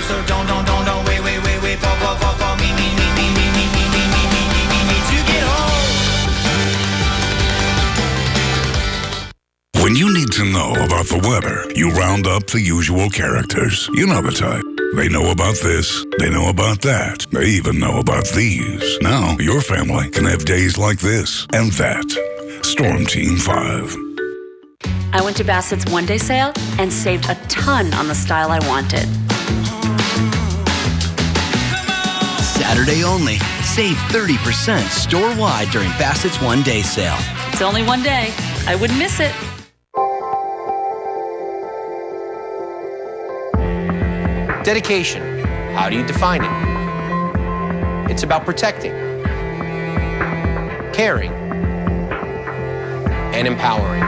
So don't wait for me to get home. When you need to know about the weather, you round up the usual characters. You know the type. They know about this, they know about that, they even know about these. Now, your family can have days like this and that. Storm Team 5. I went to Bassett's one-day sale and saved a ton on the style I wanted. Saturday only. Save 30% store-wide during Bassett's one-day sale. It's only one day. I wouldn't miss it. Dedication. How do you define it? It's about protecting, caring, and empowering.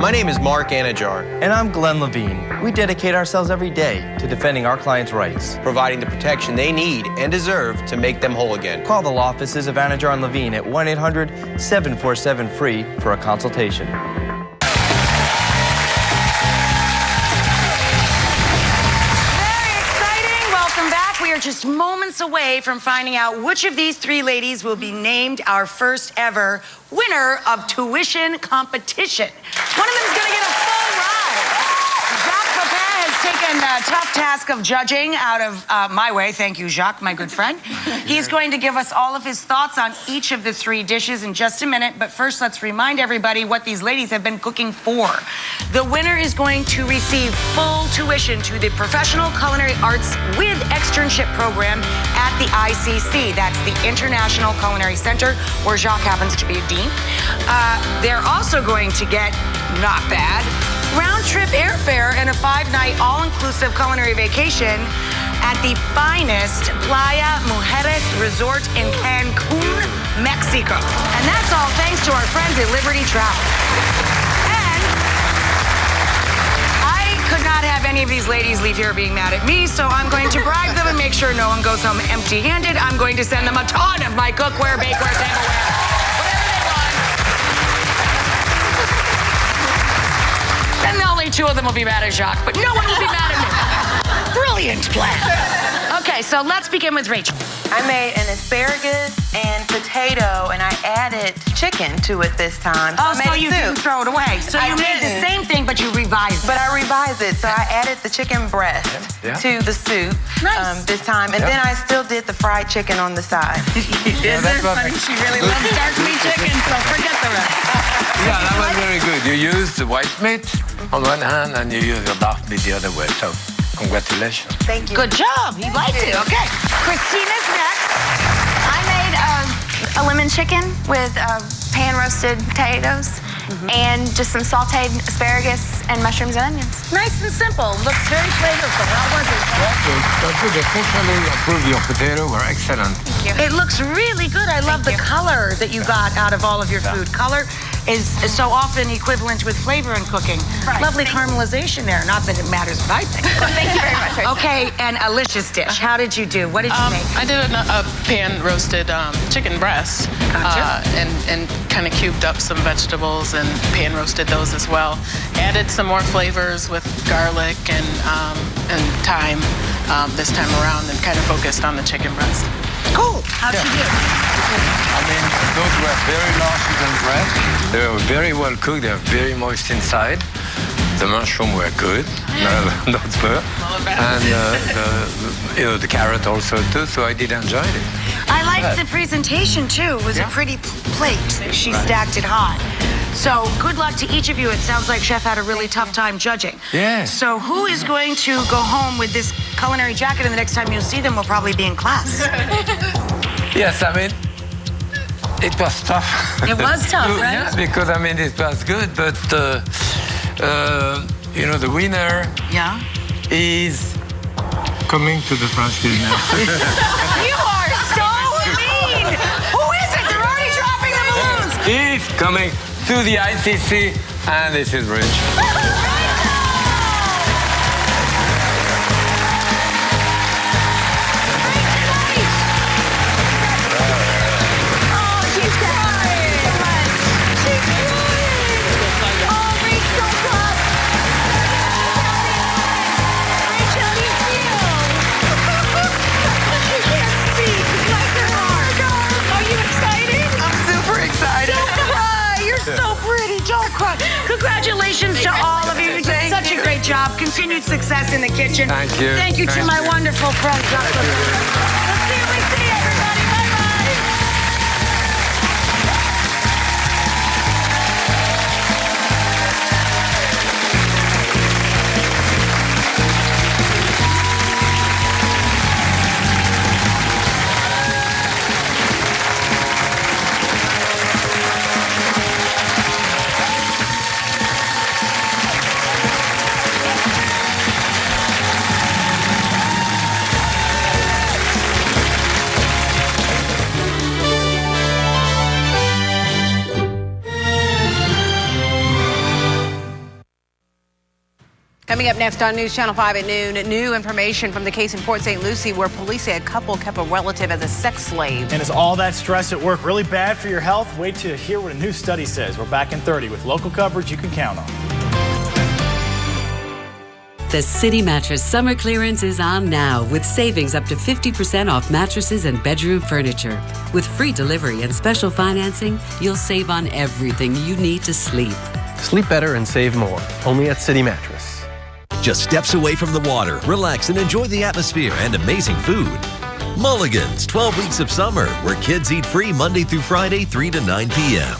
My name is Mark Anajar, And I'm Glenn Levine. We dedicate ourselves every day to defending our clients' rights. providing the protection they need and deserve to make them whole again. Call the law offices of Anajar and Levine at 1-800-747-FREE for a consultation. Very exciting. Welcome back. We are just moments away from finding out which of these three ladies will be named our first ever winner of tuition competition. One of them is going to get a full ride. Jacques Pepin has taken the tough task of judging out of my way. Thank you, Jacques, my good friend. He's going to give us all of his thoughts on each of the three dishes in just a minute. But first, let's remind everybody what these ladies have been cooking for. The winner is going to receive full tuition to the Professional Culinary Arts with Externship program at the ICC. That's the International Culinary Center, where Jacques happens to be a dean. They're also going to get, not bad, round-trip airfare and a 5-night all-inclusive culinary vacation at the finest Playa Mujeres Resort in Cancun, Mexico. And that's all thanks to our friends at Liberty Travel. And I could not have any of these ladies leave here being mad at me, so I'm going to bribe them and make sure no one goes home empty-handed. I'm going to send them a ton of my cookware, bakeware, tableware, whatever they want. And only two of them will be mad at Jacques, but no one will be mad at me. Brilliant plan. Okay, so let's begin with Rachel. I made an asparagus and potato, and I added chicken to it this time. Oh, I made so a you soup. didn't throw it away. So I you made the didn't. same thing, but you revised it. But I revised it, so I added the chicken breast to the soup Nice. this time, and then I still did the fried chicken on the side. Isn't it funny? She really loves dark meat chicken, so forget the rest. Yeah, that was very good. You used the white meat on one hand and you used the dark meat the other way. So, congratulations. Thank you. Good job. He liked it. Okay. Christina's next. I made a lemon chicken with pan-roasted potatoes and just some sauteed asparagus and mushrooms and onions. Nice and simple. Looks very flavorful. How was it? That's good. Especially improved your potato were excellent. It looks really good. I love the color that you got out of all of your food. Color is so often equivalent with flavor in cooking. Right. Lovely caramelization there. Not that it matters what I think. Thank you very much. Rachel. Okay, and Alicia's dish. How did you do? What did you make? I did a pan-roasted chicken breast and kind of cubed up some vegetables and pan-roasted those as well. Added some more flavors with garlic and thyme this time around, and kind of focused on the chicken breast. Cool. How'd you do? I mean, those were very large chicken breast. They were very well cooked. They were very moist inside. The mushroom were good, not bad. And the carrot also too. So I did enjoy it. I liked the presentation too. It was a pretty plate. She stacked it high. So good luck to each of you. It sounds like Chef had a really tough time judging. Yes. So who is going to go home with this culinary jacket, and the next time you'll see them will probably be in class? Yes, I mean, it was tough. It was tough, right? Yeah, because I mean, it was good, but the winner is coming to the French dinner. You are so mean! Who is it? They're already dropping the balloons! He's coming to the ICC, and this is Rich. Congratulations to all of you. You did such a great job. Continued success in the kitchen. Thank you. Thank you to my wonderful friends. We'll see you, everybody. Bye-bye. Coming up next on News Channel 5 at noon, new information from the case in Port St. Lucie where police say a couple kept a relative as a sex slave. And is all that stress at work really bad for your health? Wait to hear what a new study says. We're back in 30 with local coverage you can count on. The City Mattress summer clearance is on now with savings up to 50% off mattresses and bedroom furniture. With free delivery and special financing, you'll save on everything you need to sleep. Sleep better and save more. Only at City Mattress. Just steps away from the water, relax and enjoy the atmosphere and amazing food. Mulligan's 12 Weeks of Summer, where kids eat free Monday through Friday, 3 to 9 p.m.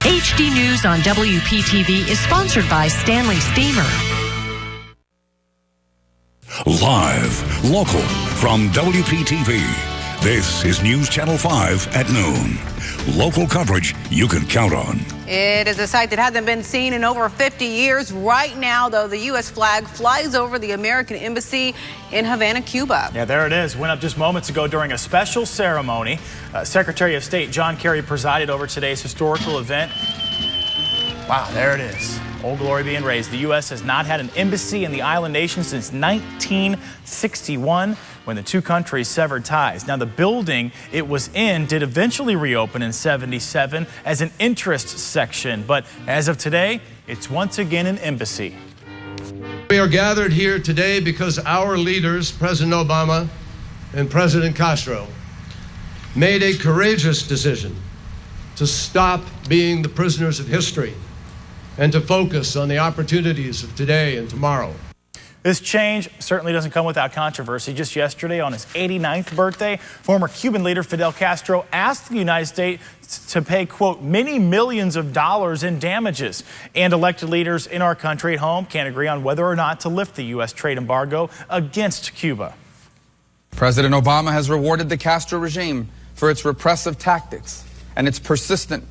HD News on WPTV is sponsored by Stanley Steamer. Live, local, from WPTV. This is News Channel 5 at noon. Local coverage you can count on. It is a sight that hasn't been seen in over 50 years. Right now, though, the U.S. flag flies over the American Embassy in Havana, Cuba. Yeah, there it is. Went up just moments ago during a special ceremony. Secretary of State John Kerry presided over today's historical event. Wow, there it is. Old glory being raised. The U.S. has not had an embassy in the island nation since 1961, when the two countries severed ties. Now, the building it was in did eventually reopen in 77 as an interest section, but as of today, it's once again an embassy. We are gathered here today because our leaders, President Obama and President Castro, made a courageous decision to stop being the prisoners of history and to focus on the opportunities of today and tomorrow. This change certainly doesn't come without controversy. Just yesterday, on his 89th birthday, former Cuban leader Fidel Castro asked the United States to pay, quote, many millions of dollars in damages. And elected leaders in our country at home can't agree on whether or not to lift the U.S. trade embargo against Cuba. President Obama has rewarded the Castro regime for its repressive tactics and its persistent,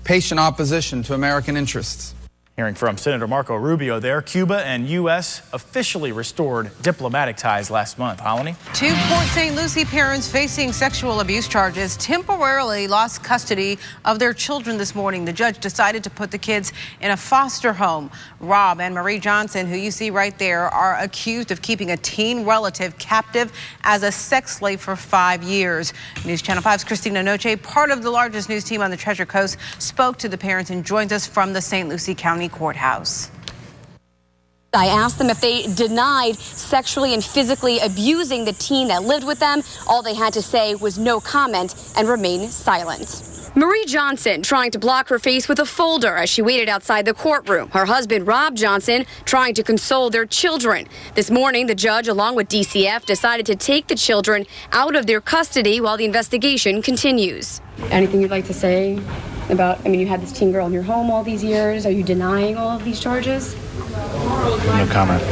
patient opposition to American interests. Hearing from Senator Marco Rubio there, Cuba and U.S. officially restored diplomatic ties last month. Holly? Two Port St. Lucie parents facing sexual abuse charges temporarily lost custody of their children this morning. The judge decided to put the kids in a foster home. Rob and Marie Johnson, who you see right there, are accused of keeping a teen relative captive as a sex slave for 5 years. News Channel 5's Christina Noche, part of the largest news team on the Treasure Coast, spoke to the parents and joins us from the St. Lucie County Courthouse. I asked them if they denied sexually and physically abusing the teen that lived with them. All they had to say was no comment and remain silent. Marie Johnson trying to block her face with a folder as she waited outside the courtroom. Her husband, Rob Johnson, trying to console their children. This morning, the judge, along with DCF, decided to take the children out of their custody while the investigation continues. Anything you'd like to say about, you had this teen girl in your home all these years. Are you denying all of these charges? No comment.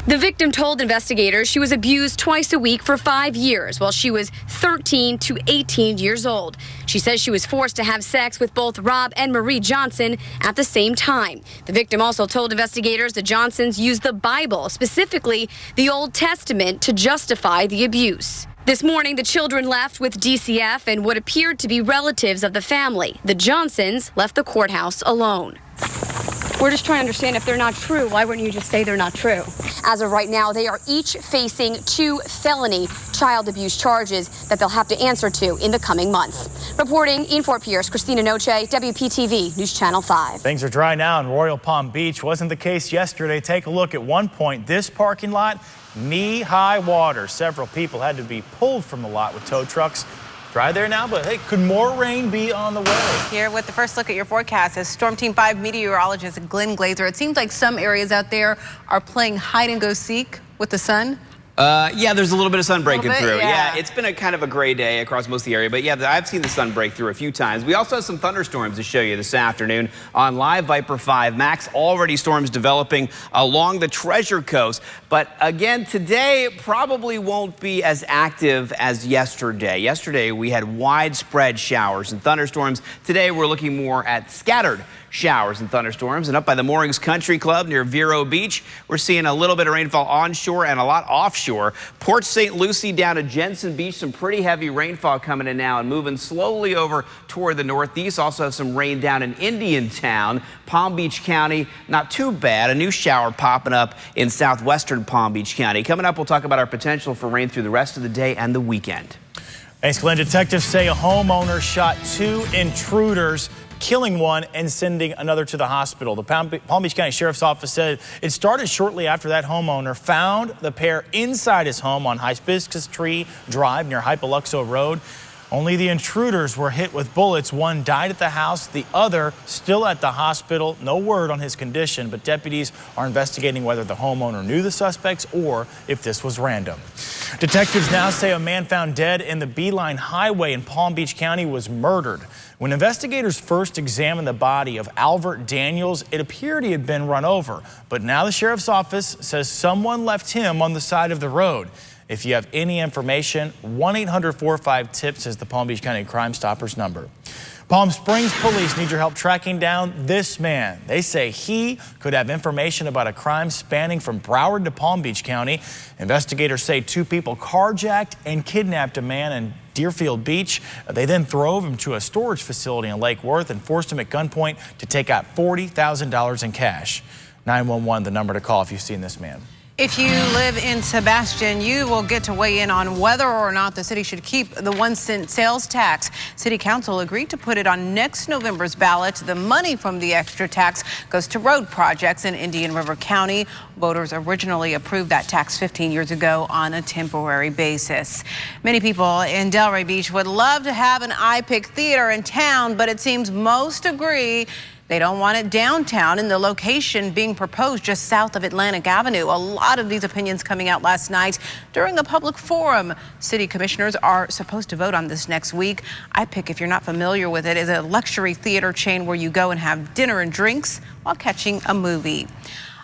The victim told investigators she was abused twice a week for 5 years while she was 13 to 18 years old. She says she was forced to have sex with both Rob and Marie Johnson at the same time. The victim also told investigators the Johnsons used the Bible, specifically the Old Testament, to justify the abuse. This morning, the children left with DCF and what appeared to be relatives of the family. The Johnsons left the courthouse alone. We're just trying to understand if they're not true. Why wouldn't you just say they're not true? As of right now, they are each facing 2 felony child abuse charges that they'll have to answer to in the coming months. Reporting in Fort Pierce, Christina Noche, WPTV News Channel 5. Things are dry now in Royal Palm Beach. Wasn't the case yesterday. Take a look. At one point, this parking lot, knee-high water. Several people had to be pulled from the lot with tow trucks. Dry there now, but hey, could more rain be on the way? Here with the first look at your forecast is Storm Team 5 meteorologist Glenn Glazer. It seems like some areas out there are playing hide-and-go-seek with the sun. Yeah, there's a little bit of sun breaking through. Yeah, it's been a kind of a gray day across most of the area, but yeah, I've seen the sun break through a few times. We also have some thunderstorms to show you this afternoon on Live Viper 5 Max. Already storms developing along the Treasure Coast, but again, today probably won't be as active as yesterday. Yesterday, we had widespread showers and thunderstorms. Today, we're looking more at scattered showers and thunderstorms. And up by the Moorings Country Club near Vero Beach, we're seeing a little bit of rainfall onshore and a lot offshore. Port St. Lucie down to Jensen Beach, some pretty heavy rainfall coming in now and moving slowly over toward the northeast. Also have some rain down in Indiantown. Palm Beach County, not too bad. A new shower popping up in southwestern Palm Beach County. Coming up, we'll talk about our potential for rain through the rest of the day and the weekend. Thanks, Glenn. Detectives say a homeowner shot 2 intruders, killing one and sending another to the hospital. The Palm Beach County Sheriff's Office said it started shortly after that homeowner found the pair inside his home on Hibiscus Tree Drive near Hypoluxo Road. Only the intruders were hit with bullets. One died at the house, the other still at the hospital. No word on his condition, but deputies are investigating whether the homeowner knew the suspects or if this was random. Detectives now say a man found dead in the Beeline Highway in Palm Beach County was murdered. When investigators first examined the body of Albert Daniels, it appeared he had been run over. But now the sheriff's office says someone left him on the side of the road. If you have any information, 1-800-45-TIPS is the Palm Beach County Crime Stoppers number. Palm Springs police need your help tracking down this man. They say he could have information about a crime spanning from Broward to Palm Beach County. Investigators say 2 people carjacked and kidnapped a man in Deerfield Beach. They then drove him to a storage facility in Lake Worth and forced him at gunpoint to take out $40,000 in cash. 911, the number to call if you've seen this man. If you live in Sebastian, you will get to weigh in on whether or not the city should keep the 1-cent sales tax. City Council agreed to put it on next November's ballot. The money from the extra tax goes to road projects in Indian River County. Voters originally approved that tax 15 years ago on a temporary basis. Many people in Delray Beach would love to have an iPic theater in town, but it seems most agree they don't want it downtown in the location being proposed just south of Atlantic Avenue. A lot of these opinions coming out last night during a public forum. City commissioners are supposed to vote on this next week. iPic, if you're not familiar with it, is a luxury theater chain where you go and have dinner and drinks while catching a movie.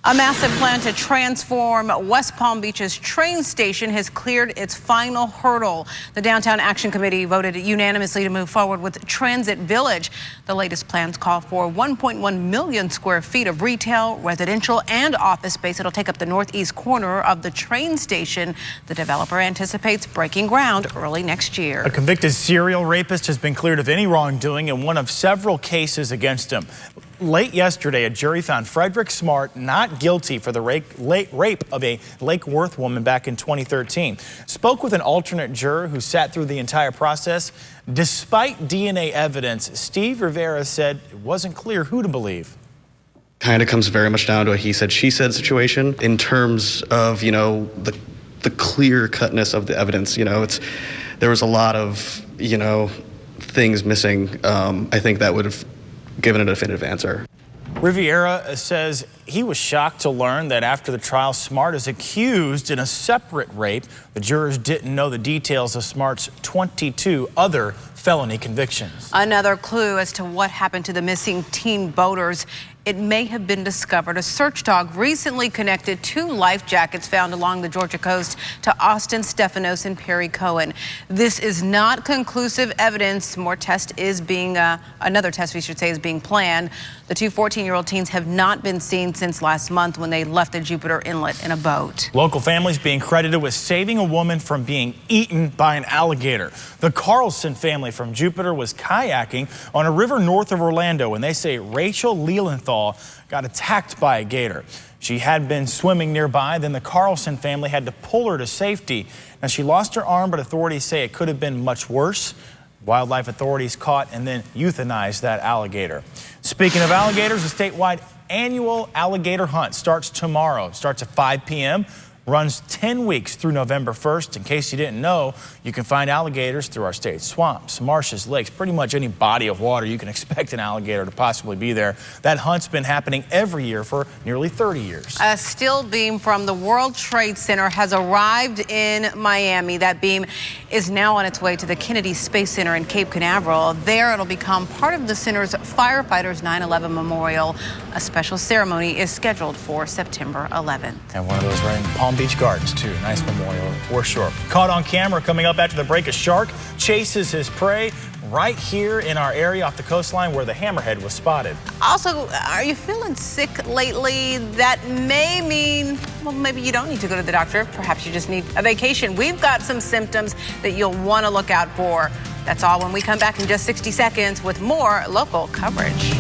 A massive plan to transform West Palm Beach's train station has cleared its final hurdle. The Downtown Action Committee voted unanimously to move forward with Transit Village. The latest plans call for 1.1 million square feet of retail, residential, and office space. It'll take up the northeast corner of the train station. The developer anticipates breaking ground early next year. A convicted serial rapist has been cleared of any wrongdoing in one of several cases against him. Late yesterday, a jury found Frederick Smart not guilty for the rape of a Lake Worth woman back in 2013. Spoke with an alternate juror who sat through the entire process. Despite DNA evidence, Steve Rivera said it wasn't clear who to believe. Kind of comes very much down to a he said, she said situation in terms of, the clear cutness of the evidence. There was a lot of, things missing. I think that would have given a definitive answer. Riviera says he was shocked to learn that after the trial, Smart is accused in a separate rape. The jurors didn't know the details of Smart's 22 other felony convictions. Another clue as to what happened to the missing teen boaters. It may have been discovered. A search dog recently connected 2 life jackets found along the Georgia coast to Austin Stephanos and Perry Cohen. This is not conclusive evidence. Another test, we should say, is being planned. The 2 14-year-old teens have not been seen since last month when they left the Jupiter Inlet in a boat. Local families being credited with saving a woman from being eaten by an alligator. The Carlson family from Jupiter was kayaking on a river north of Orlando, and they say Rachel Leelenthal got attacked by a gator. She had been swimming nearby. Then the Carlson family had to pull her to safety. Now, she lost her arm, but authorities say it could have been much worse. Wildlife authorities caught and then euthanized that alligator. Speaking of alligators, a statewide annual alligator hunt starts tomorrow. It starts at 5 p.m. runs 10 weeks through November 1st. In case you didn't know, you can find alligators through our state's swamps, marshes, lakes, pretty much any body of water you can expect an alligator to possibly be there. That hunt's been happening every year for nearly 30 years. A steel beam from the World Trade Center has arrived in Miami. That beam is now on its way to the Kennedy Space Center in Cape Canaveral. There it'll become part of the center's Firefighters 9/11 Memorial. A special ceremony is scheduled for September 11th. And one of those right in Palm Beach Gardens, too. Nice memorial for sure. Caught on camera coming up after the break, a shark chases his prey right here in our area off the coastline where the hammerhead was spotted. Also, are you feeling sick lately? That may mean, well, maybe you don't need to go to the doctor. Perhaps you just need a vacation. We've got some symptoms that you'll want to look out for. That's all when we come back in just 60 seconds with more local coverage.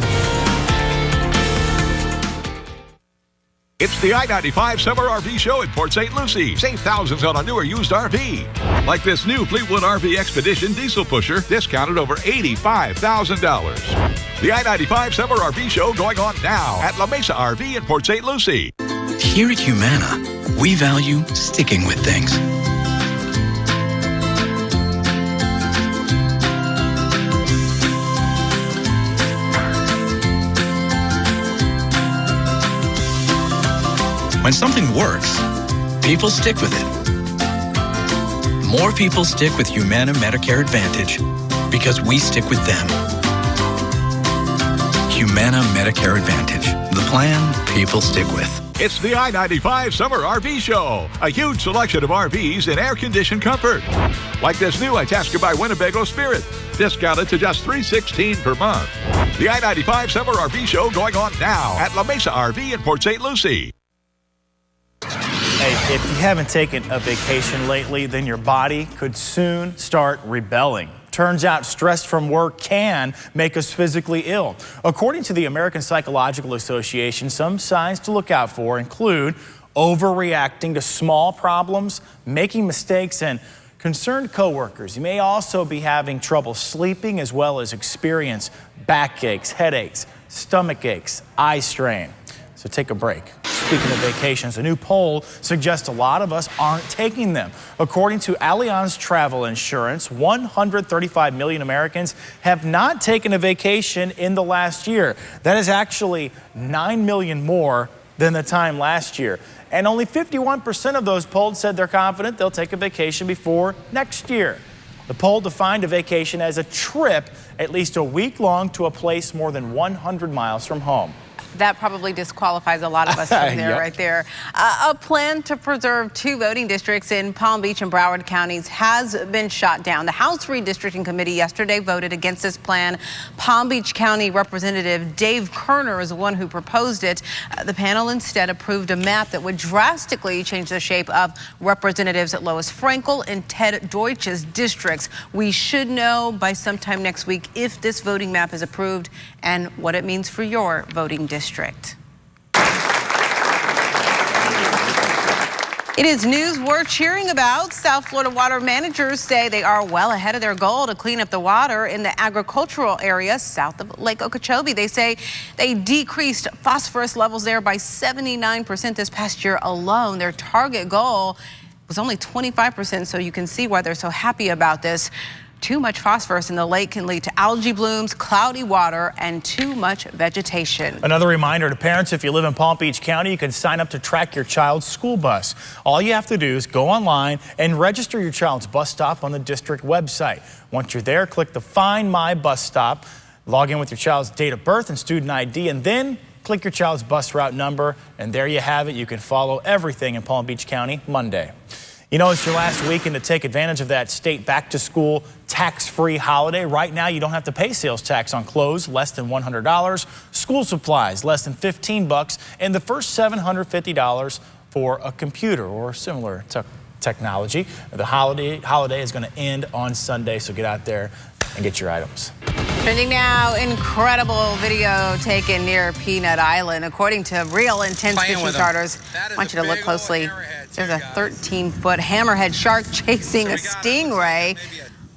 It's the I-95 Summer RV Show in Port St. Lucie. Save thousands on a newer used RV. Like this new Fleetwood RV Expedition diesel pusher, discounted over $85,000. The I-95 Summer RV Show going on now at La Mesa RV in Port St. Lucie. Here at Humana, we value sticking with things. When something works, people stick with it. More people stick with Humana Medicare Advantage because we stick with them. Humana Medicare Advantage, the plan people stick with. It's the I-95 Summer RV Show. A huge selection of RVs in air-conditioned comfort. Like this new Itasca by Winnebago Spirit, discounted to just $316 per month. The I-95 Summer RV Show going on now at La Mesa RV in Port St. Lucie. Hey, if you haven't taken a vacation lately, then your body could soon start rebelling. Turns out stress from work can make us physically ill. According to the American Psychological Association, some signs to look out for include overreacting to small problems, making mistakes, and concerned coworkers. You may also be having trouble sleeping as well as experience backaches, headaches, stomach aches, eye strain. So take a break. Speaking of vacations, a new poll suggests a lot of us aren't taking them. According to Allianz Travel Insurance, 135 million Americans have not taken a vacation in the last year. That is actually 9 million more than the time last year. And only 51% of those polled said they're confident they'll take a vacation before next year. The poll defined a vacation as a trip at least a week long to a place more than 100 miles from home. That probably disqualifies a lot of us from there, Yep. right there. A plan to preserve 2 voting districts in Palm Beach and Broward counties has been shot down. The House Redistricting Committee yesterday voted against this plan. Palm Beach County Representative Dave Kerner is the one who proposed it. The panel instead approved a map that would drastically change the shape of Representatives Lois Frankel and Ted Deutsch's districts. We should know by sometime next week if this voting map is approved and what it means for your voting district. It is news worth cheering about. South Florida water managers say they are well ahead of their goal to clean up the water in the agricultural area south of Lake Okeechobee. They say they decreased phosphorus levels there by 79% this past year alone. Their target goal was only 25%, so you can see why they're so happy about this. Too much phosphorus in the lake can lead to algae blooms, cloudy water, and too much vegetation. Another reminder to parents, if you live in Palm Beach County, you can sign up to track your child's school bus. All you have to do is go online and register your child's bus stop on the district website. Once you're there, click the Find My Bus Stop, log in with your child's date of birth and student ID, and then click your child's bus route number, and there you have it. You can follow everything in Palm Beach County Monday. You know, it's your last weekend to take advantage of that state back-to-school tax-free holiday. Right now, you don't have to pay sales tax on clothes less than $100, school supplies less than $15, and the first $750 for a computer or similar technology. The holiday is going to end on Sunday, so get out there and get your items. Trending now, incredible video taken near Peanut Island. According to Real Intense Fishing Charters, I want you to look closely. There's a 13-foot hammerhead shark chasing a stingray.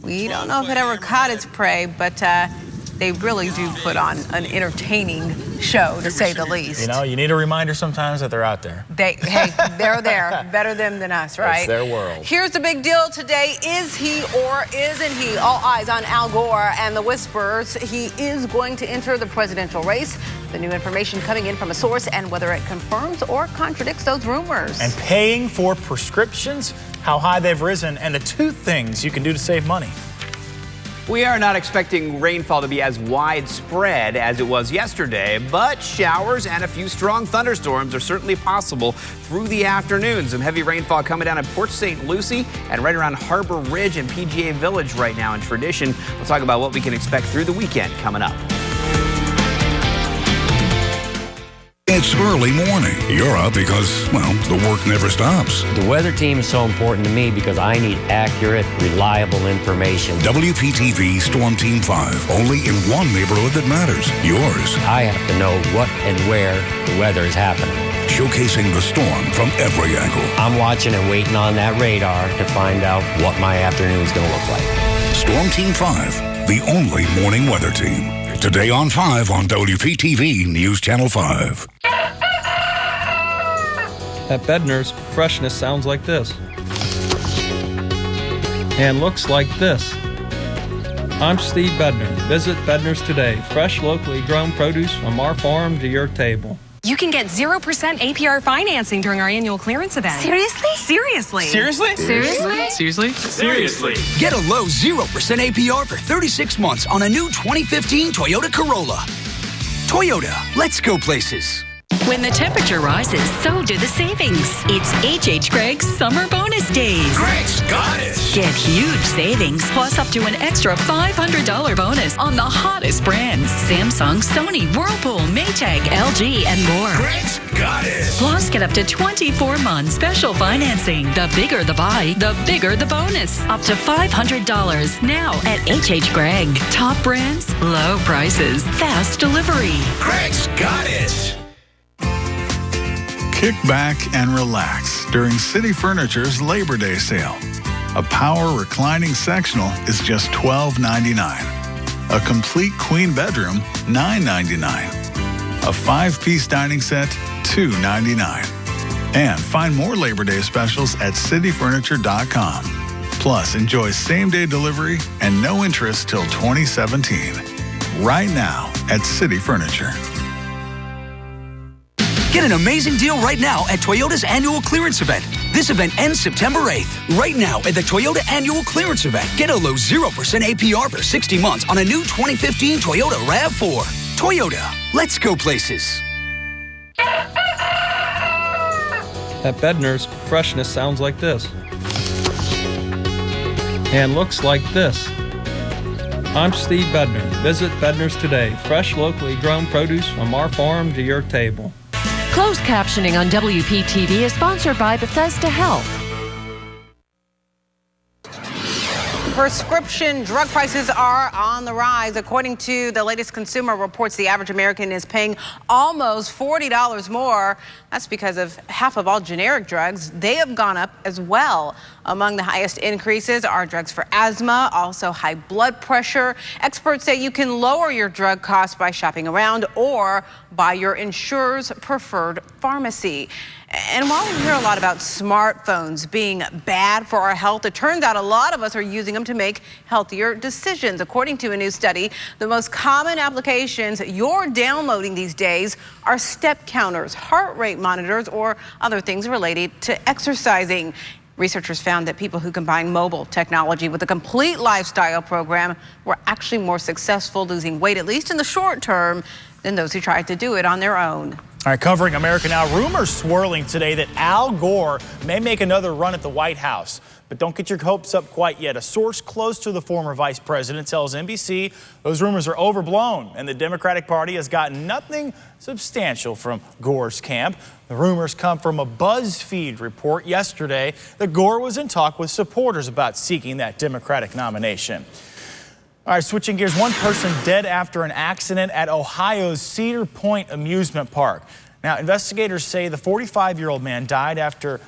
We don't know if it ever caught its prey, but they really do put on an entertaining show, to say the least. You know, you need a reminder sometimes that they're out there. Hey, they're there. Better them than us, right? It's their world. Here's the big deal today. Is he or isn't he? All eyes on Al Gore and the whispers. He is going to enter the presidential race. The new information coming in from a source and whether it confirms or contradicts those rumors. And paying for prescriptions, how high they've risen, and the 2 things you can do to save money. We are not expecting rainfall to be as widespread as it was yesterday, but showers and a few strong thunderstorms are certainly possible through the afternoon. Some heavy rainfall coming down at Port St. Lucie and right around Harbor Ridge and PGA Village right now in Tradition. We'll talk about what we can expect through the weekend coming up. It's early morning. You're up because, well, the work never stops. The weather team is so important to me because I need accurate, reliable information. WPTV Storm Team 5, only in one neighborhood that matters, yours. I have to know what and where the weather is happening. Showcasing the storm from every angle. I'm watching and waiting on that radar to find out what my afternoon is going to look like. Storm Team 5, the only morning weather team. Today on 5 on WPTV News Channel 5. At Bednar's, freshness sounds like this. And looks like this. I'm Steve Bednar. Visit Bednar's today. Fresh, locally grown produce from our farm to your table. You can get 0% APR financing during our annual clearance event. Seriously? Seriously. Seriously? Seriously? Seriously? Seriously. Get a low 0% APR for 36 months on a new 2015 Toyota Corolla. Toyota, let's go places. When the temperature rises, so do the savings. It's H.H. Greg's Summer Bonus Days. Greg's got it. Get huge savings, plus up to an extra $500 bonus on the hottest brands. Samsung, Sony, Whirlpool, Maytag, LG, and more. Greg's got it. Plus, get up to 24-month special financing. The bigger the buy, the bigger the bonus. Up to $500 now at H.H. Gregg. Top brands, low prices, fast delivery. Greg's got it. Kick back and relax during City Furniture's Labor Day sale. A power reclining sectional is just $12.99. A complete queen bedroom, $9.99. A 5-piece dining set, $2.99. And find more Labor Day specials at cityfurniture.com. Plus, enjoy same-day delivery and no interest till 2017. Right now at City Furniture. Get an amazing deal right now at Toyota's annual clearance event. This event ends September 8th. Right now at the Toyota annual clearance event, get a low 0% APR for 60 months on a new 2015 Toyota RAV4. Toyota, let's go places. At Bednar's, freshness sounds like this. And looks like this. I'm Steve Bednar. Visit Bednar's today. Fresh, locally grown produce from our farm to your table. Closed captioning on WPTV is sponsored by Bethesda Health. Prescription drug prices are on the rise. According to the latest Consumer Reports, the average American is paying almost $40 more. That's because of half of all generic drugs. They have gone up as well. Among the highest increases are drugs for asthma, also high blood pressure. Experts say you can lower your drug costs by shopping around or by your insurer's preferred pharmacy. And while we hear a lot about smartphones being bad for our health, it turns out a lot of us are using them to make healthier decisions. According to a new study, the most common applications you're downloading these days are step counters, heart rate monitors, or other things related to exercising. Researchers found that people who combine mobile technology with a complete lifestyle program were actually more successful losing weight, at least in the short term, than those who tried to do it on their own. All right, covering America Now, rumors swirling today that Al Gore may make another run at the White House. But don't get your hopes up quite yet. A source close to the former vice president tells NBC those rumors are overblown and the Democratic Party has gotten nothing substantial from Gore's camp. The rumors come from a BuzzFeed report yesterday that Gore was in talk with supporters about seeking that Democratic nomination. All right, switching gears, one person dead after an accident at Ohio's Cedar Point amusement park. Now, investigators say the 45-year-old man died after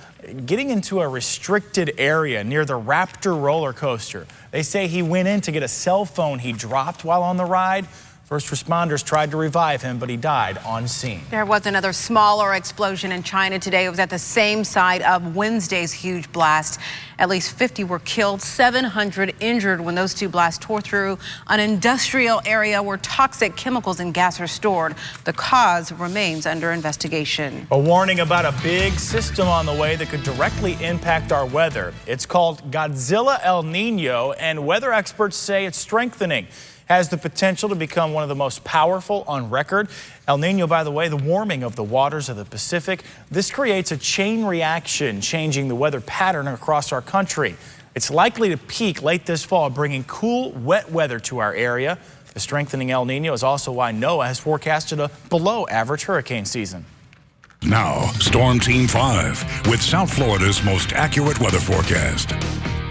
getting into a restricted area near the Raptor roller coaster. They say he went in to get a cell phone he dropped while on the ride. First responders tried to revive him, but he died on scene. There was another smaller explosion in China today. It was at the same site of Wednesday's huge blast. At least 50 were killed, 700 injured when those two blasts tore through an industrial area where toxic chemicals and gas are stored. The cause remains under investigation. A warning about a big system on the way that could directly impact our weather. It's called Godzilla El Nino, and weather experts say it's strengthening. Has the potential to become one of the most powerful on record. El Nino, by the way, the warming of the waters of the Pacific. This creates a chain reaction, changing the weather pattern across our country. It's likely to peak late this fall, bringing cool, wet weather to our area. The strengthening El Nino is also why NOAA has forecasted a below-average hurricane season. Now, Storm Team 5 with South Florida's most accurate weather forecast.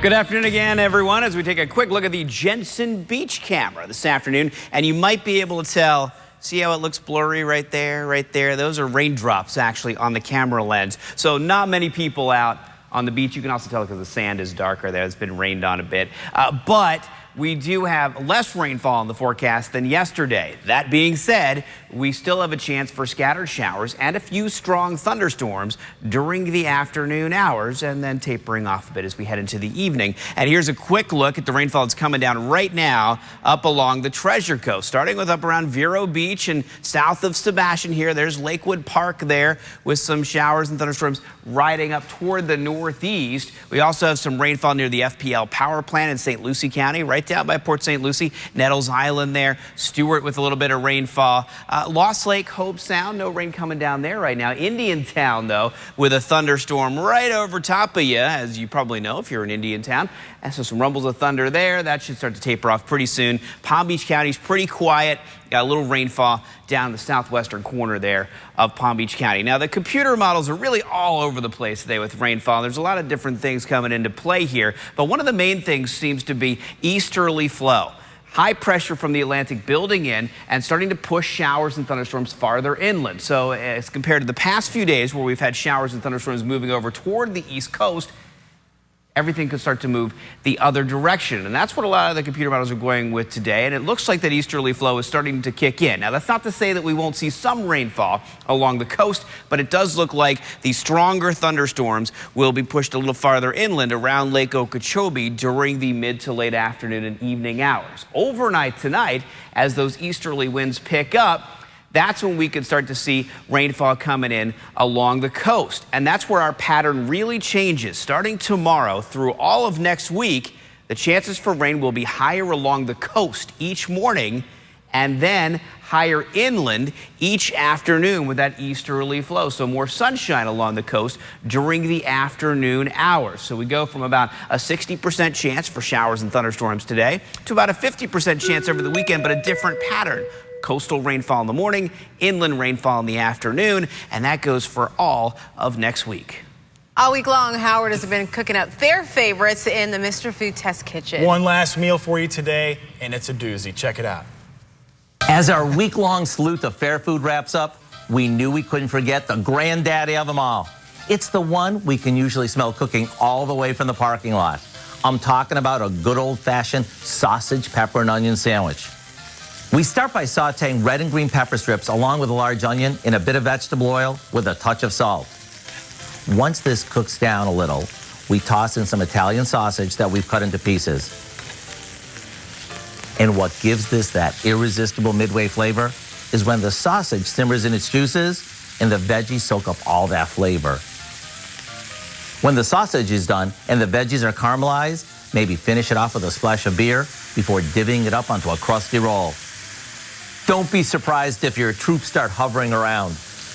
Good afternoon again, everyone, as we take a quick look at the Jensen Beach camera this afternoon. And you might be able to tell, see how it looks blurry right there, right there? Those are raindrops, actually, on the camera lens. So not many people out on the beach. You can also tell because the sand is darker there. It's been rained on a bit. But we do have less rainfall in the forecast than yesterday. That being said, we still have a chance for scattered showers and a few strong thunderstorms during the afternoon hours, and then tapering off a bit as we head into the evening. And here's a quick look at the rainfall that's coming down right now up along the Treasure Coast, starting with up around Vero Beach and south of Sebastian here. There's Lakewood Park there with some showers and thunderstorms riding up toward the northeast. We also have some rainfall near the FPL power plant in St. Lucie County, right down by Port St. Lucie, Nettles Island there, Stewart with a little bit of rainfall. Lost Lake, Hope Sound, no rain coming down there right now. Indiantown, though, with a thunderstorm right over top of you, as you probably know if you're in Indiantown. And so some rumbles of thunder there. That should start to taper off pretty soon. Palm Beach County's pretty quiet. Got a little rainfall down the southwestern corner there of Palm Beach County. Now, the computer models are really all over the place today with rainfall. There's a lot of different things coming into play here, but one of the main things seems to be easterly flow. High pressure from the Atlantic building in and starting to push showers and thunderstorms farther inland. So as compared to the past few days where we've had showers and thunderstorms moving over toward the east coast, everything could start to move the other direction. And that's what a lot of the computer models are going with today. And it looks like that easterly flow is starting to kick in. Now, that's not to say that we won't see some rainfall along the coast, but it does look like the stronger thunderstorms will be pushed a little farther inland around Lake Okeechobee during the mid to late afternoon and evening hours. Overnight tonight, as those easterly winds pick up, that's when we could start to see rainfall coming in along the coast. And that's where our pattern really changes. Starting tomorrow through all of next week, the chances for rain will be higher along the coast each morning and then higher inland each afternoon with that easterly flow. So more sunshine along the coast during the afternoon hours. So we go from about a 60% chance for showers and thunderstorms today to about a 50% chance over the weekend, but a different pattern. Coastal rainfall in the morning, inland rainfall in the afternoon, and that goes for all of next week. All week long, Howard has been cooking up their favorites in the Mr. Food Test Kitchen. One last meal for you today, and it's a doozy. Check it out. As our week-long salute to fair food wraps up, we knew we couldn't forget the granddaddy of them all. It's the one we can usually smell cooking all the way from the parking lot. I'm talking about a good old-fashioned sausage, pepper, and onion sandwich. We start by sauteing red and green pepper strips along with a large onion in a bit of vegetable oil with a touch of salt. Once this cooks down a little, we toss in some Italian sausage that we've cut into pieces. And what gives this that irresistible midway flavor is when the sausage simmers in its juices and the veggies soak up all that flavor. When the sausage is done and the veggies are caramelized, maybe finish it off with a splash of beer before divvying it up onto a crusty roll. Don't be surprised if your troops start hovering around,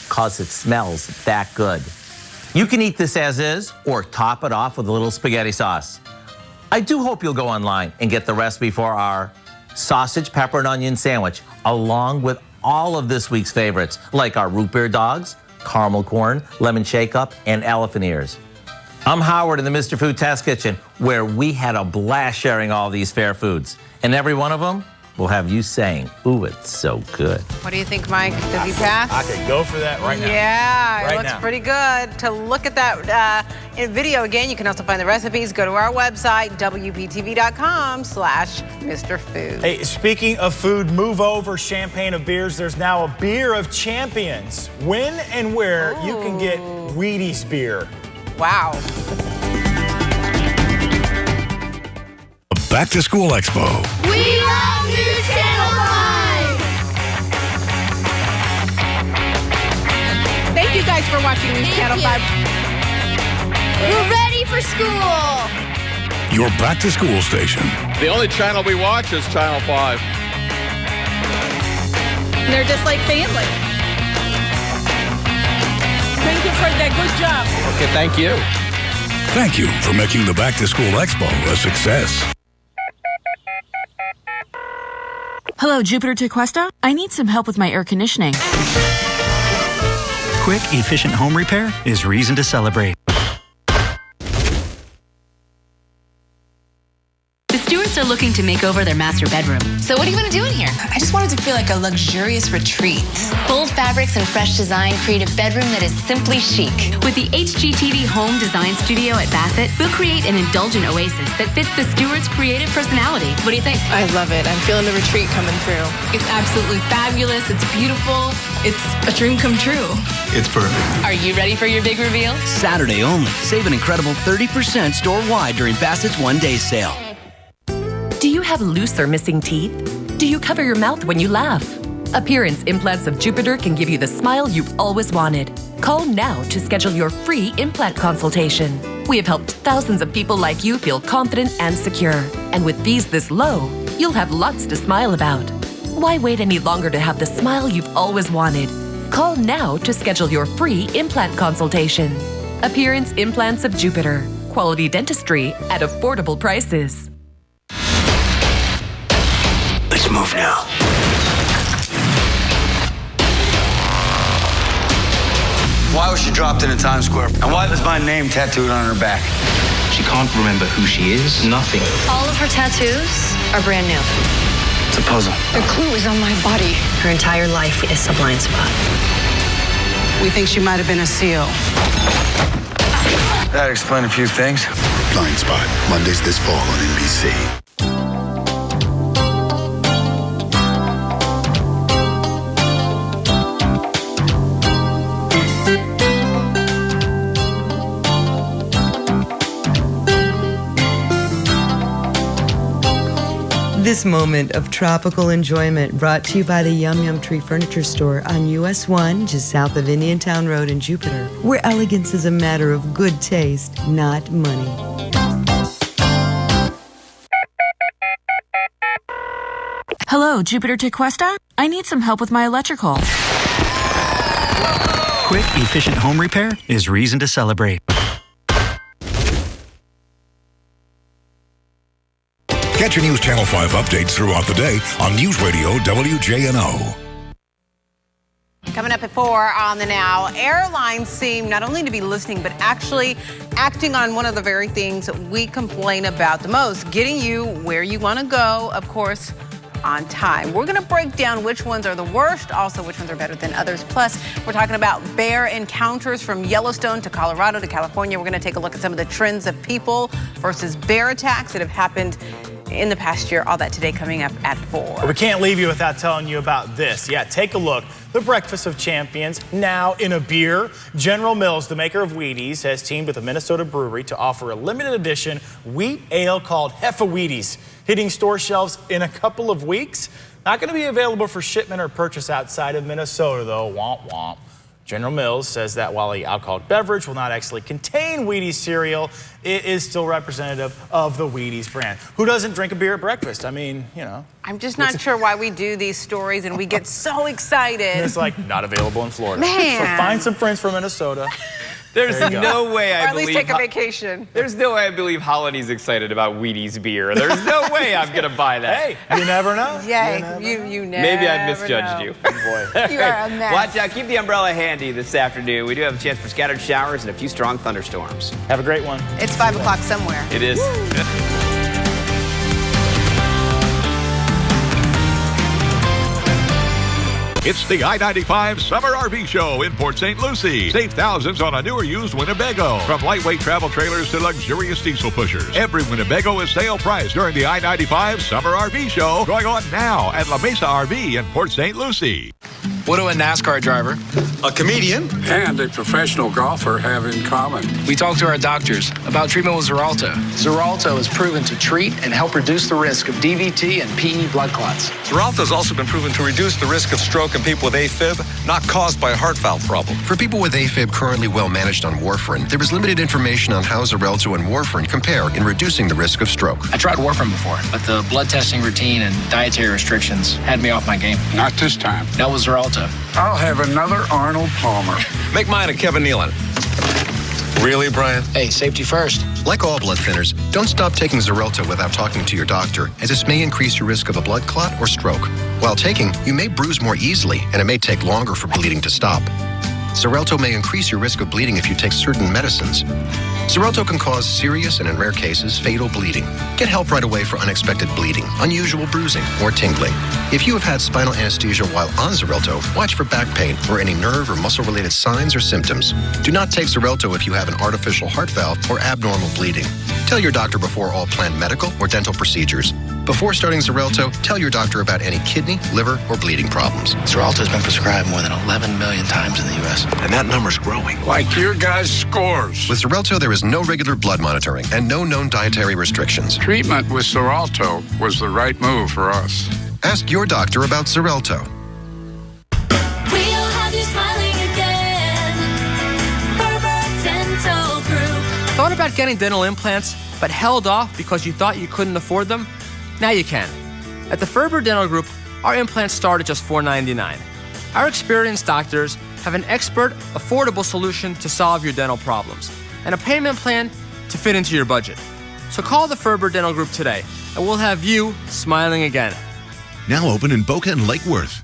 cause it smells that good. You can eat this as is or top it off with a little spaghetti sauce. I do hope you'll go online and get the recipe for our sausage, pepper, and onion sandwich, along with all of this week's favorites, like our root beer dogs, caramel corn, lemon shake-up, and elephant ears. I'm Howard in the Mr. Food Test Kitchen, where we had a blast sharing all these fair foods. And every one of them will have you saying, ooh, it's so good. What do you think, Mike? Does he pass? I could go for that right now. Yeah, Right it looks now. pretty good. To look at that in video again, you can also find the recipes. Go to our website, WBTV.com/Mr. Food. Hey, speaking of food, move over Champagne of Beers. There's now a Beer of Champions. When and where you can get Wheaties beer. Wow. Back to School Expo. We love News Channel 5! Thank you guys for watching News Channel 5. We're ready for school! Your back to school station. The only channel we watch is Channel 5. They're just like family. Thank you for that. Good job. Okay, thank you. Thank you for making the Back to School Expo a success. Hello, Jupiter Tequesta. I need some help with my air conditioning. Quick, efficient home repair is reason to celebrate. The Stewarts are looking to make over their master bedroom. So what do you want to do in here? I just wanted to feel like a luxurious retreat. Bold fabrics and fresh design create a bedroom that is simply chic. With the HGTV Home Design Studio at Bassett, we'll create an indulgent oasis that fits the Stewarts' creative personality. What do you think? I love it. I'm feeling the retreat coming through. It's absolutely fabulous. It's beautiful. It's a dream come true. It's perfect. Are you ready for your big reveal? Saturday only. Save an incredible 30% store-wide during Bassett's one-day sale. Do you have loose or missing teeth? Do you cover your mouth when you laugh? Appearance Implants of Jupiter can give you the smile you've always wanted. Call now to schedule your free implant consultation. We have helped thousands of people like you feel confident and secure. And with fees this low, you'll have lots to smile about. Why wait any longer to have the smile you've always wanted? Call now to schedule your free implant consultation. Appearance Implants of Jupiter. Quality dentistry at affordable prices. Let's move now. Why was she dropped into Times Square? And why was my name tattooed on her back? She can't remember who she is. Nothing. All of her tattoos are brand new. It's a puzzle. The clue is on my body. Her entire life is a blind spot. We think she might have been a SEAL. That'd explain a few things. Blind Spot, Mondays this fall on NBC. This moment of tropical enjoyment brought to you by the Yum Yum Tree Furniture Store on US 1, just south of Indiantown Road in Jupiter, where elegance is a matter of good taste, not money. Hello, Jupiter Tequesta. I need some help with my electrical. Quick, efficient home repair is reason to celebrate. Get your News Channel 5 updates throughout the day on News Radio WJNO. Coming up at 4 on The Now, airlines seem not only to be listening, but actually acting on one of the very things that we complain about the most, getting you where you want to go, of course, on time. We're going to break down which ones are the worst, also which ones are better than others. Plus, we're talking about bear encounters from Yellowstone to Colorado to California. We're going to take a look at some of the trends of people versus bear attacks that have happened in the past year. All that today coming up at 4. We can't leave you without telling you about this. Yeah, take a look. The Breakfast of Champions, now in a beer. General Mills, the maker of Wheaties, has teamed with a Minnesota brewery to offer a limited edition wheat ale called Heffa Wheaties, hitting store shelves in a couple of weeks. Not going to be available for shipment or purchase outside of Minnesota, though. Womp womp. General Mills says that while the alcoholic beverage will not actually contain Wheaties cereal, it is still representative of the Wheaties brand. Who doesn't drink a beer at breakfast? I mean, you know. I'm just not sure why we do these stories and we get so excited. It's like not available in Florida. Man. So find some friends from Minnesota. There's There you go. no way Or I at believe. least take a vacation. There's no way I believe Hollidy's excited about Wheaties beer. There's no way I'm gonna buy that. Hey, you never know. Yay, you never Maybe I misjudged know. you. Oh boy. You are a mess. Watch out. Keep the umbrella handy this afternoon. We do have a chance for scattered showers and a few strong thunderstorms. Have a great one. It's 5 o'clock somewhere. It is. It's the I-95 Summer RV Show in Port St. Lucie. Save thousands on a new or used Winnebago. From lightweight travel trailers to luxurious diesel pushers. Every Winnebago is sale price during the I-95 Summer RV Show, going on now at La Mesa RV in Port St. Lucie. What do a NASCAR driver, a comedian, and a professional golfer have in common? We talked to our doctors about treatment with Xarelto. Xarelto is proven to treat and help reduce the risk of DVT and PE blood clots. Xarelto has also been proven to reduce the risk of stroke in people with AFib, not caused by a heart valve problem. For people with AFib currently well managed on warfarin, there is limited information on how Xarelto and warfarin compare in reducing the risk of stroke. I tried warfarin before, but the blood testing routine and dietary restrictions had me off my game. Not this time. That was Xarelto. I'll have another Arnold Palmer. Make mine a Kevin Nealon. Really, Brian? Hey, safety first. Like all blood thinners, don't stop taking Xarelto without talking to your doctor, as this may increase your risk of a blood clot or stroke. While taking, you may bruise more easily, and it may take longer for bleeding to stop. Xarelto may increase your risk of bleeding if you take certain medicines. Xarelto can cause serious and, in rare cases, fatal bleeding. Get help right away for unexpected bleeding, unusual bruising, or tingling. If you have had spinal anesthesia while on Xarelto, watch for back pain or any nerve or muscle-related signs or symptoms. Do not take Xarelto if you have an artificial heart valve or abnormal bleeding. Tell your doctor before all planned medical or dental procedures. Before starting Xarelto, tell your doctor about any kidney, liver, or bleeding problems. Xarelto has been prescribed more than 11 million times in the U.S. And that number's growing. Like your guys' scores. With Xarelto, there is no regular blood monitoring and no known dietary restrictions. Treatment with Xarelto was the right move for us. Ask your doctor about Xarelto. We'll have you smiling again. Herbert Dental Group. Thought about getting dental implants, but held off because you thought you couldn't afford them? Now you can. At the Ferber Dental Group, our implants start at just $4.99. Our experienced doctors have an expert, affordable solution to solve your dental problems and a payment plan to fit into your budget. So call the Ferber Dental Group today, and we'll have you smiling again. Now open in Boca and Lake Worth.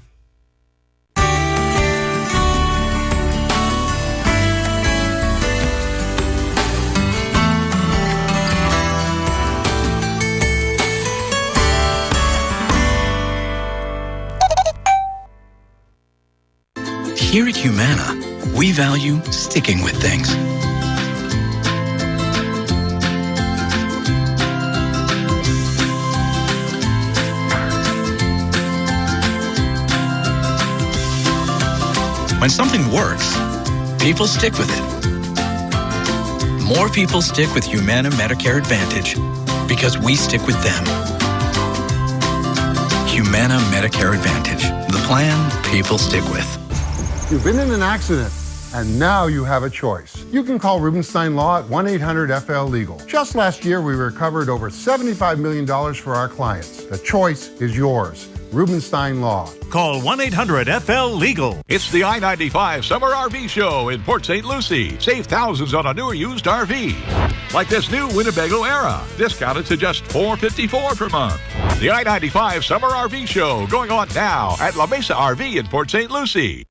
Here at Humana, we value sticking with things. When something works, people stick with it. More people stick with Humana Medicare Advantage because we stick with them. Humana Medicare Advantage, the plan people stick with. You've been in an accident, and now you have a choice. You can call Rubenstein Law at 1-800-FL-LEGAL. Just last year, we recovered over $75 million for our clients. The choice is yours. Rubenstein Law. Call 1-800-FL-LEGAL. It's the I-95 Summer RV Show in Port St. Lucie. Save thousands on a new or used RV. Like this new Winnebago Era, discounted to just $454 per month. The I-95 Summer RV Show going on now at La Mesa RV in Port St. Lucie.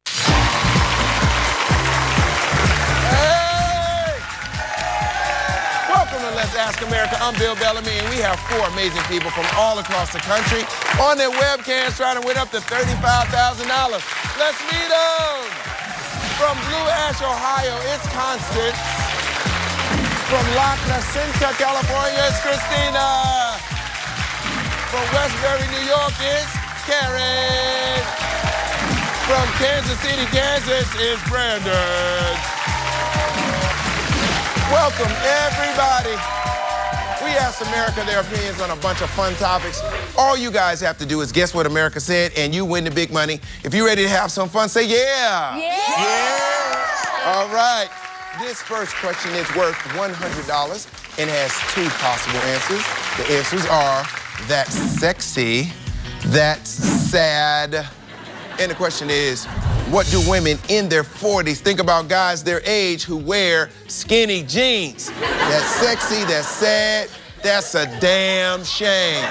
Let's Ask America. I'm Bill Bellamy, and we have 4 amazing people from all across the country on their webcams trying to win up to $35,000. Let's meet them. From Blue Ash, Ohio, it's Constance. From La Crescenta, California, it's Christina. From Westbury, New York, it's Karen. From Kansas City, Kansas, it's Brandon. Welcome, everybody. We asked America their opinions on a bunch of fun topics. All you guys have to do is guess what America said, and you win the big money. If you're ready to have some fun, say yeah. Yeah. All right. This first question is worth $100 and has 2 possible answers. The answers are that's sexy, that's sad, and the question is, what do women in their 40s think about guys their age who wear skinny jeans? That's sexy, that's sad, that's a damn shame.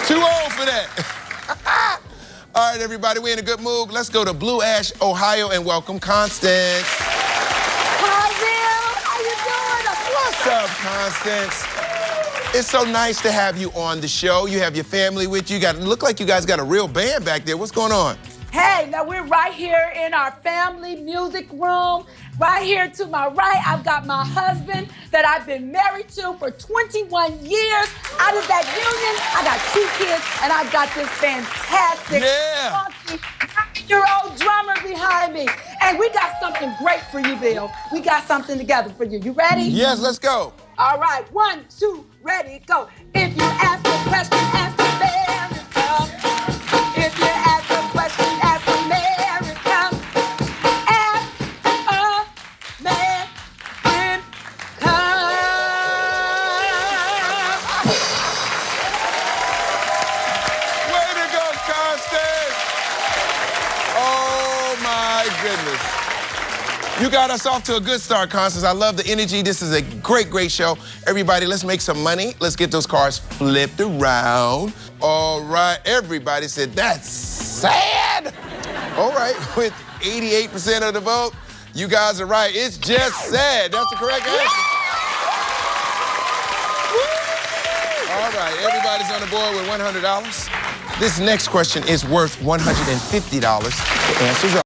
Too old for that. All right, everybody, we're in a good mood. Let's go to Blue Ash, Ohio, and welcome Constance. Hi, Bill. How you doing? What's up, Constance? It's so nice to have you on the show. You have your family with you. Look like you guys got a real band back there. What's going on? Hey, now we're right here in our family music room. Right here to my right, I've got my husband that I've been married to for 21 years. Out of that union, I got 2 kids, and I've got this fantastic, funky, 9-year-old drummer behind me. And we got something great for you, Bill. We got something together for you. You ready? Yes, let's go. All right, 1, 2, ready, go. If you ask a question, ask America. If you ask a question, ask America. Ask America. Way to go, Constance. Oh, my goodness. You got us off to a good start, Constance. I love the energy. This is a great, great show. Everybody, let's make some money. Let's get those cars flipped around. All right, everybody said, that's sad. All right, with 88% of the vote, you guys are right. It's just sad. That's the correct answer. All right, everybody's on the board with $100. This next question is worth $150. The answer's up.